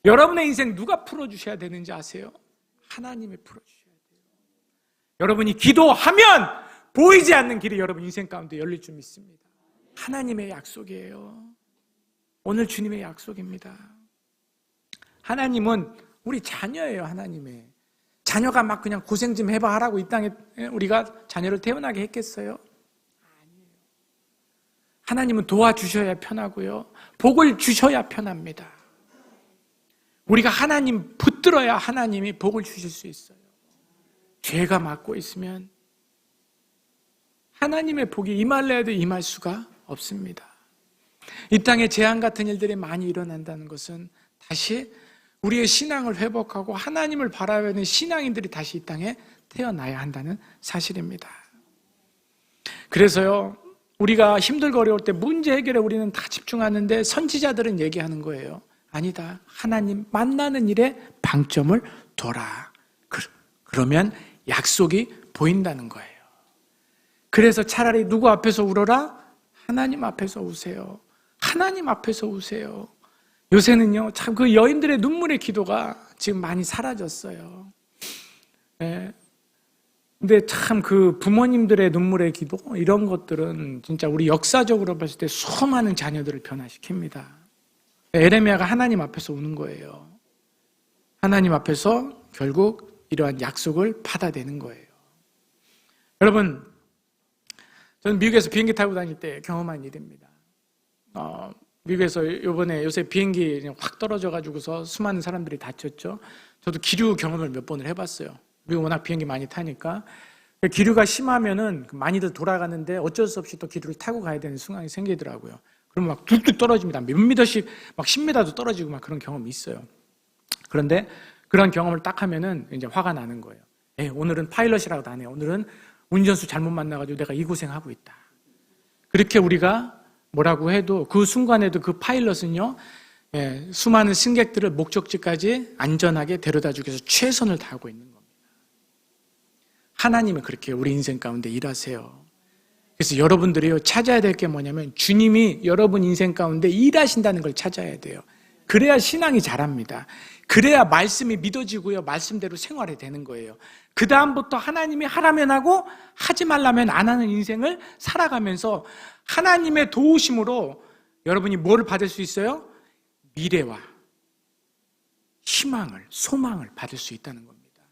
여러분의 인생 누가 풀어주셔야 되는지 아세요? 하나님이 풀어주셔야 돼요. 여러분이 기도하면 보이지 않는 길이 여러분 인생 가운데 열릴 줄 믿습니다. 하나님의 약속이에요. 오늘 주님의 약속입니다. 하나님은 우리 자녀예요. 하나님의 자녀가 막 그냥 고생 좀 해봐 하라고 이 땅에 우리가 자녀를 태어나게 했겠어요? 아니에요. 하나님은 도와주셔야 편하고요, 복을 주셔야 편합니다. 우리가 하나님 붙들어야 하나님이 복을 주실 수 있어요. 죄가 막고 있으면 하나님의 복이 임할래 해도 임할 수가 없습니다. 이 땅에 재앙 같은 일들이 많이 일어난다는 것은 다시 우리의 신앙을 회복하고 하나님을 바라보는 신앙인들이 다시 이 땅에 태어나야 한다는 사실입니다. 그래서요, 우리가 힘들고 어려울 때 문제 해결에 우리는 다 집중하는데 선지자들은 얘기하는 거예요. 아니다. 하나님 만나는 일에 방점을 둬라. 그러면 약속이 보인다는 거예요. 그래서 차라리 누구 앞에서 울어라? 하나님 앞에서 우세요. 하나님 앞에서 우세요. 요새는요, 참 그 여인들의 눈물의 기도가 지금 많이 사라졌어요. 근데 참 그 부모님들의 눈물의 기도, 이런 것들은 진짜 우리 역사적으로 봤을 때 수많은 자녀들을 변화시킵니다. 에레미야가 하나님 앞에서 우는 거예요. 하나님 앞에서 결국 이러한 약속을 받아내는 거예요. 여러분, 저는 미국에서 비행기 타고 다닐 때 경험한 일입니다. 미국에서 요새 비행기 확 떨어져가지고서 수많은 사람들이 다쳤죠. 저도 기류 경험을 몇 번을 해봤어요. 미국 워낙 비행기 많이 타니까. 기류가 심하면은 많이들 돌아가는데 어쩔 수 없이 또 기류를 타고 가야 되는 순간이 생기더라고요. 그러면 막 뚝뚝 떨어집니다. 몇 미터씩, 막 10m도 떨어지고 막 그런 경험이 있어요. 그런데 그런 경험을 딱 하면은 이제 화가 나는 거예요. 오늘은 파일럿이라고도 안 해요. 오늘은 운전수 잘못 만나가지고 내가 이 고생하고 있다. 그렇게 우리가 뭐라고 해도 그 순간에도 그 파일럿은요, 수많은 승객들을 목적지까지 안전하게 데려다주기 위해서 최선을 다하고 있는 겁니다. 하나님은 그렇게 우리 인생 가운데 일하세요. 그래서 여러분들이요, 찾아야 될 게 뭐냐면 주님이 여러분 인생 가운데 일하신다는 걸 찾아야 돼요. 그래야 신앙이 자랍니다. 그래야 말씀이 믿어지고요, 말씀대로 생활이 되는 거예요. 그 다음부터 하나님이 하라면 하고 하지 말라면 안 하는 인생을 살아가면서 하나님의 도우심으로 여러분이 뭐를 받을 수 있어요? 미래와 희망을, 소망을 받을 수 있다는 겁니다.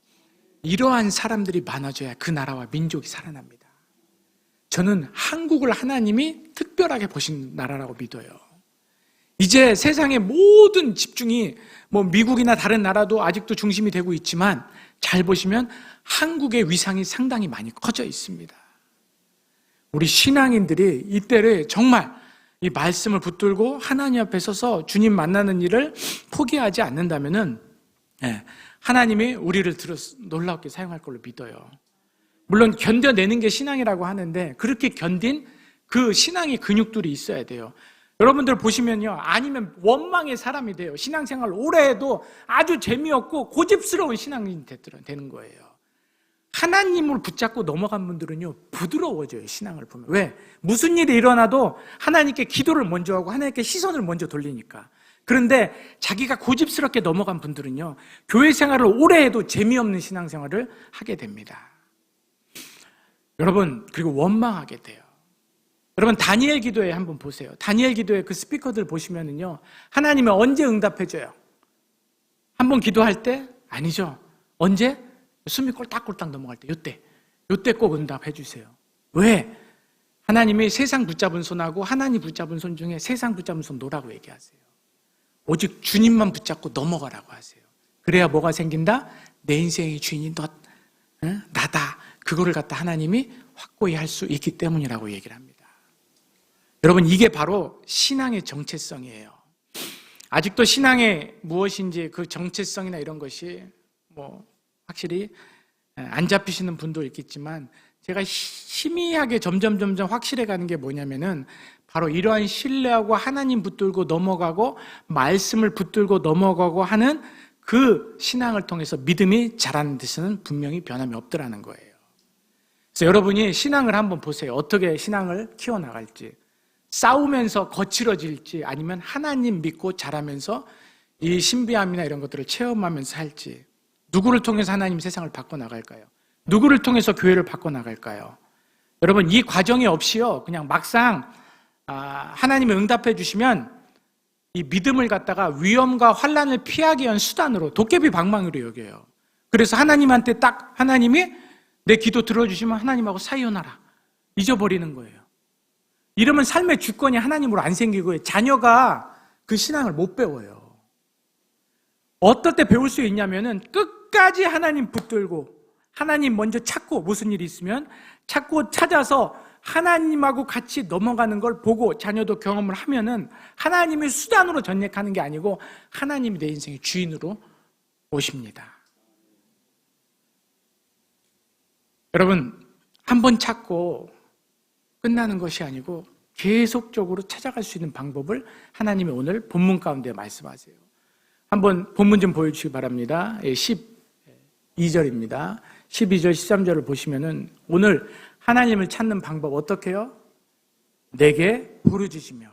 이러한 사람들이 많아져야 그 나라와 민족이 살아납니다. 저는 한국을 하나님이 특별하게 보신 나라라고 믿어요. 이제 세상의 모든 집중이 뭐 미국이나 다른 나라도 아직도 중심이 되고 있지만 잘 보시면 한국의 위상이 상당히 많이 커져 있습니다. 우리 신앙인들이 이때를 정말 이 말씀을 붙들고 하나님 앞에 서서 주님 만나는 일을 포기하지 않는다면은 하나님이 우리를 놀랍게 사용할 걸로 믿어요. 물론 견뎌내는 게 신앙이라고 하는데 그렇게 견딘 그 신앙의 근육들이 있어야 돼요. 여러분들 보시면요, 아니면 원망의 사람이 돼요. 신앙생활 오래 해도 아주 재미없고 고집스러운 신앙인이 되는 거예요. 하나님을 붙잡고 넘어간 분들은요, 부드러워져요. 신앙을 보면. 왜? 무슨 일이 일어나도 하나님께 기도를 먼저 하고 하나님께 시선을 먼저 돌리니까. 그런데 자기가 고집스럽게 넘어간 분들은요, 교회 생활을 오래 해도 재미없는 신앙생활을 하게 됩니다. 여러분, 그리고 원망하게 돼요. 여러분, 다니엘 기도에 한번 보세요. 다니엘 기도에 그 스피커들 보시면은요, 하나님이 언제 응답해줘요? 한번 기도할 때? 아니죠. 언제? 숨이 꼴딱꼴딱 넘어갈 때, 요때 꼭 응답해주세요. 왜? 하나님이 세상 붙잡은 손하고 하나님 붙잡은 손 중에 세상 붙잡은 손 놓으라고 얘기하세요. 오직 주님만 붙잡고 넘어가라고 하세요. 그래야 뭐가 생긴다? 내 인생의 주인이 나다. 그거를 갖다 하나님이 확고히 할 수 있기 때문이라고 얘기를 합니다. 여러분, 이게 바로 신앙의 정체성이에요. 아직도 신앙의 무엇인지 그 정체성이나 이런 것이 확실히 안 잡히시는 분도 있겠지만, 제가 희미하게 점점 확실해 가는 게 뭐냐면은 바로 이러한 신뢰하고 하나님 붙들고 넘어가고 말씀을 붙들고 넘어가고 하는 그 신앙을 통해서 믿음이 자라는 데서는 분명히 변함이 없더라는 거예요. 그래서 여러분이 신앙을 한번 보세요. 어떻게 신앙을 키워나갈지. 싸우면서 거칠어질지, 아니면 하나님 믿고 자라면서 이 신비함이나 이런 것들을 체험하면서 살지. 누구를 통해서 하나님 세상을 바꿔나갈까요? 누구를 통해서 교회를 바꿔나갈까요? 여러분, 이 과정이 없이요, 그냥 막상 하나님이 응답해 주시면 이 믿음을 갖다가 위험과 환난을 피하기 위한 수단으로, 도깨비 방망이로 여겨요. 그래서 하나님한테 딱 하나님이 내 기도 들어주시면 하나님하고 사이오나라 잊어버리는 거예요. 이러면 삶의 주권이 하나님으로 안 생기고 자녀가 그 신앙을 못 배워요. 어떨 때 배울 수 있냐면은 끝까지 하나님 붙들고 하나님 먼저 찾고, 무슨 일이 있으면 찾고 찾아서 하나님하고 같이 넘어가는 걸 보고 자녀도 경험을 하면은 하나님의 수단으로 전역하는 게 아니고 하나님이 내 인생의 주인으로 오십니다. 여러분, 한 번 찾고 끝나는 것이 아니고 계속적으로 찾아갈 수 있는 방법을 하나님이 오늘 본문 가운데 말씀하세요. 한번 본문 좀 보여주시기 바랍니다. 12절입니다. 12절, 13절을 보시면은 오늘 하나님을 찾는 방법 어떻게 해요? 내게 부르짖으며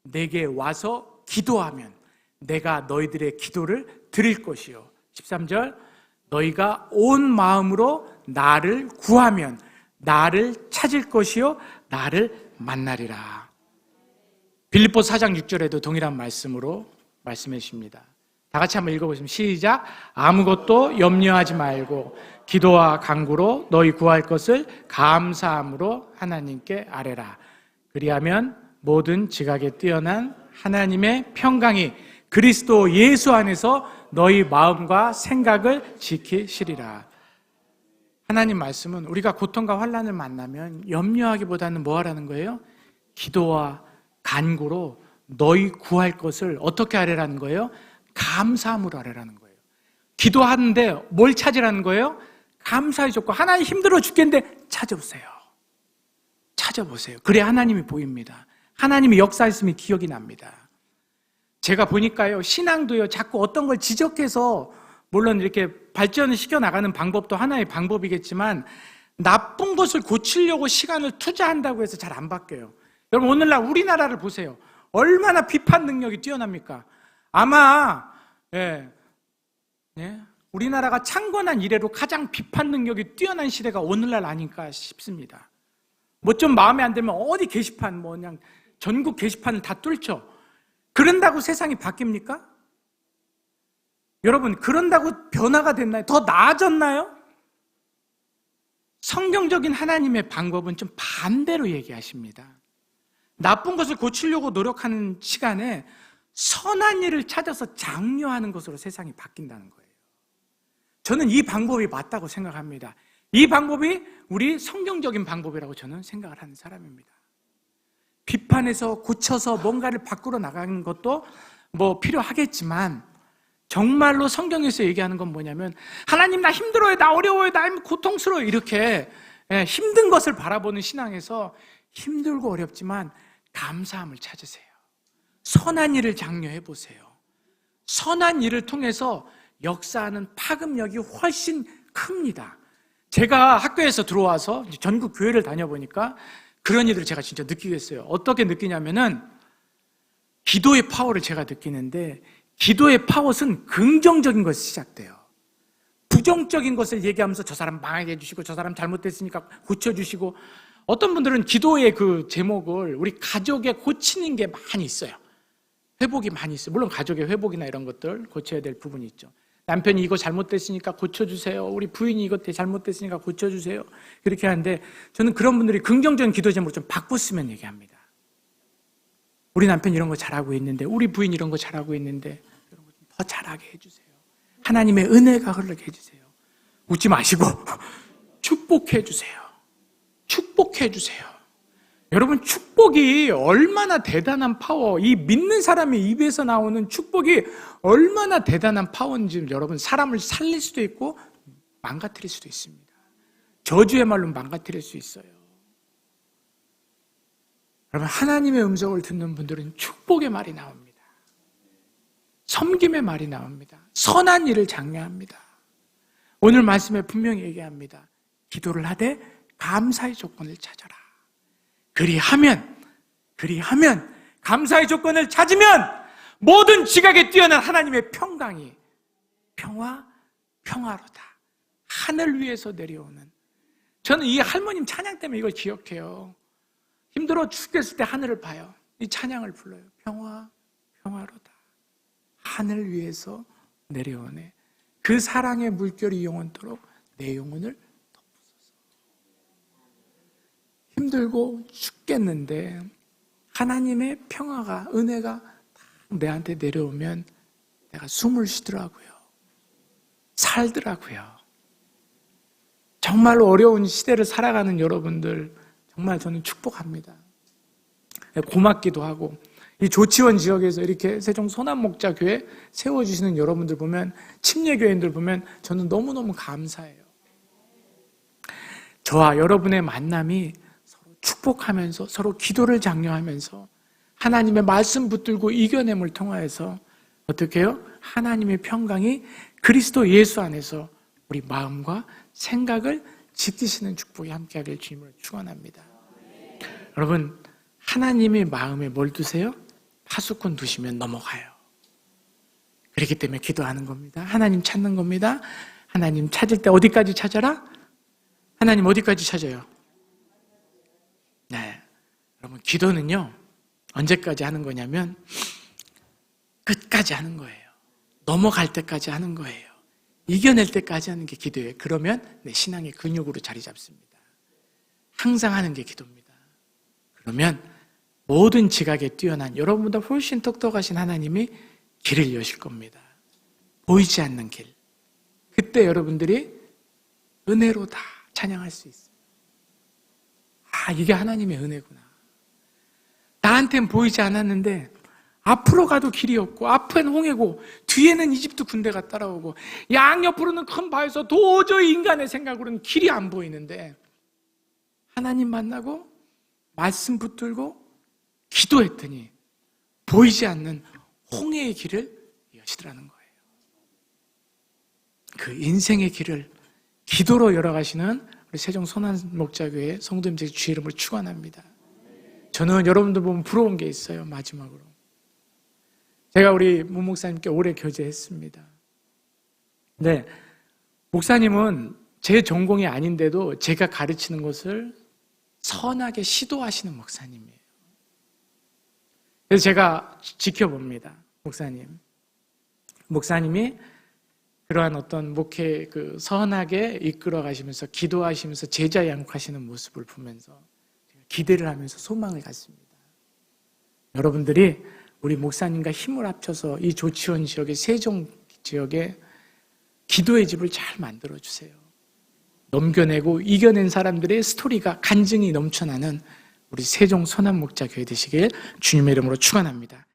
내게 와서 기도하면 내가 너희들의 기도를 드릴 것이요. 13절, 너희가 온 마음으로 나를 구하면 나를 찾을 것이요 나를 만나리라. 빌립보 4장 6절에도 동일한 말씀으로 말씀해 주십니다. 다 같이 한번 읽어보시면 시작. 아무것도 염려하지 말고 기도와 간구로 너희 구할 것을 감사함으로 하나님께 아뢰라. 그리하면 모든 지각에 뛰어난 하나님의 평강이 그리스도 예수 안에서 너희 마음과 생각을 지키시리라. 하나님 말씀은 우리가 고통과 환난을 만나면 염려하기보다는 뭐 하라는 거예요? 기도와 간구로 너희 구할 것을 어떻게 하라는 거예요? 감사함으로 하라는 거예요. 기도하는데 뭘 찾으라는 거예요? 감사의 조건. 하나님 힘들어 죽겠는데 찾아보세요. 찾아보세요. 그래야 하나님이 보입니다. 하나님이 역사했으면 기억이 납니다. 제가 보니까요, 신앙도요, 자꾸 어떤 걸 지적해서, 물론 이렇게 발전을 시켜나가는 방법도 하나의 방법이겠지만 나쁜 것을 고치려고 시간을 투자한다고 해서 잘 안 바뀌어요. 여러분, 오늘날 우리나라를 보세요. 얼마나 비판 능력이 뛰어납니까? 아마 우리나라가 창건한 이래로 가장 비판 능력이 뛰어난 시대가 오늘날 아닐까 싶습니다. 뭐 좀 마음에 안 들면 어디 게시판, 뭐 그냥 전국 게시판을 다 뚫죠. 그런다고 세상이 바뀝니까? 여러분, 그런다고 변화가 됐나요? 더 나아졌나요? 성경적인 하나님의 방법은 좀 반대로 얘기하십니다. 나쁜 것을 고치려고 노력하는 시간에 선한 일을 찾아서 장려하는 것으로 세상이 바뀐다는 거예요. 저는 이 방법이 맞다고 생각합니다. 이 방법이 우리 성경적인 방법이라고 저는 생각을 하는 사람입니다. 비판해서 고쳐서 뭔가를 바꾸러 나가는 것도 뭐 필요하겠지만 정말로 성경에서 얘기하는 건 뭐냐면 하나님 나 힘들어요, 나 어려워요, 나 고통스러워요 이렇게 힘든 것을 바라보는 신앙에서 힘들고 어렵지만 감사함을 찾으세요. 선한 일을 장려해 보세요. 선한 일을 통해서 역사하는 파급력이 훨씬 큽니다. 제가 학교에서 들어와서 전국 교회를 다녀보니까 그런 일들을 제가 진짜 느끼겠어요. 어떻게 느끼냐면은 기도의 파워를 제가 느끼는데 기도의 파워는 긍정적인 것이 시작돼요. 부정적인 것을 얘기하면서 저 사람 망하게 해주시고 저 사람 잘못됐으니까 고쳐주시고 어떤 분들은 기도의 그 제목을 우리 가족에 고치는 게 많이 있어요. 회복이 많이 있어요. 물론 가족의 회복이나 이런 것들 고쳐야 될 부분이 있죠. 남편이 이거 잘못됐으니까 고쳐주세요. 우리 부인이 이거 잘못됐으니까 고쳐주세요. 그렇게 하는데 저는 그런 분들이 긍정적인 기도 제목을 좀 바꿨으면 얘기합니다. 우리 남편 이런 거 잘하고 있는데 우리 부인 이런 거 잘하고 있는데 이런 거 더 잘하게 해주세요. 하나님의 은혜가 흐르게 해주세요. 웃지 마시고 축복해 주세요. 축복해 주세요. 여러분, 축복이 얼마나 대단한 파워, 이 믿는 사람의 입에서 나오는 축복이 얼마나 대단한 파워인지 여러분, 사람을 살릴 수도 있고 망가뜨릴 수도 있습니다. 저주의 말로 망가뜨릴 수 있어요. 여러분, 하나님의 음성을 듣는 분들은 축복의 말이 나옵니다. 섬김의 말이 나옵니다. 선한 일을 장려합니다. 오늘 말씀에 분명히 얘기합니다. 기도를 하되 감사의 조건을 찾아라. 그리하면 감사의 조건을 찾으면 모든 지각에 뛰어난 하나님의 평강이 평화로다. 하늘 위에서 내려오는 저는 이 할머님 찬양 때문에 이걸 기억해요. 힘들어 죽겠을 때 하늘을 봐요. 이 찬양을 불러요. 평화, 평화로다. 하늘 위에서 내려오네. 그 사랑의 물결이 영원토록 내 영혼을 덮으소서. 힘들고 죽겠는데 하나님의 평화가, 은혜가 내한테 내려오면 내가 숨을 쉬더라고요. 살더라고요. 정말로 어려운 시대를 살아가는 여러분들 정말 저는 축복합니다. 고맙기도 하고, 이 조치원 지역에서 이렇게 세종 소남목자교회 세워주시는 여러분들 보면, 침례교회인들 보면 저는 너무너무 감사해요. 저와 여러분의 만남이 서로 축복하면서, 서로 기도를 장려하면서 하나님의 말씀 붙들고 이겨냄을 통하여서 어떻게 해요? 하나님의 평강이 그리스도 예수 안에서 우리 마음과 생각을 지키시는 축복이 함께하길 주님으로 축원합니다. 여러분, 하나님의 마음에 뭘 두세요? 파수꾼 두시면 넘어가요. 그렇기 때문에 기도하는 겁니다. 하나님 찾는 겁니다. 하나님 찾을 때 어디까지 찾아라? 하나님 어디까지 찾아요? 네, 여러분, 기도는요 언제까지 하는 거냐면 끝까지 하는 거예요. 넘어갈 때까지 하는 거예요. 이겨낼 때까지 하는 게 기도예요. 그러면 내 신앙의 근육으로 자리 잡습니다. 항상 하는 게 기도입니다. 그러면 모든 지각에 뛰어난 여러분보다 훨씬 똑똑하신 하나님이 길을 여실 겁니다. 보이지 않는 길. 그때 여러분들이 은혜로 다 찬양할 수 있어요. 아, 이게 하나님의 은혜구나. 나한텐 보이지 않았는데 앞으로 가도 길이 없고 앞엔 홍해고 뒤에는 이집트 군대가 따라오고 양옆으로는 큰 바위에서 도저히 인간의 생각으로는 길이 안 보이는데 하나님 만나고 말씀 붙들고 기도했더니 보이지 않는 홍해의 길을 여시더라는 거예요. 그 인생의 길을 기도로 열어가시는 우리 세종 소남목자교회 성도님들 주의 이름을 축원합니다. 저는 여러분들 보면 부러운 게 있어요. 마지막으로 제가 우리 문 목사님께 오래 교제했습니다. 네, 목사님은 제 전공이 아닌데도 제가 가르치는 것을 선하게 시도하시는 목사님이에요. 그래서 제가 지켜봅니다. 목사님이 그러한 어떤 목회 선하게 이끌어 가시면서 기도하시면서 제자 양육하시는 모습을 보면서 기대를 하면서 소망을 갖습니다. 여러분들이 우리 목사님과 힘을 합쳐서 이 조치원 지역의 세종 지역에 기도의 집을 잘 만들어주세요. 넘겨내고 이겨낸 사람들의 스토리가 간증이 넘쳐나는 우리 세종 소남목자교회 되시길 주님의 이름으로 축원합니다.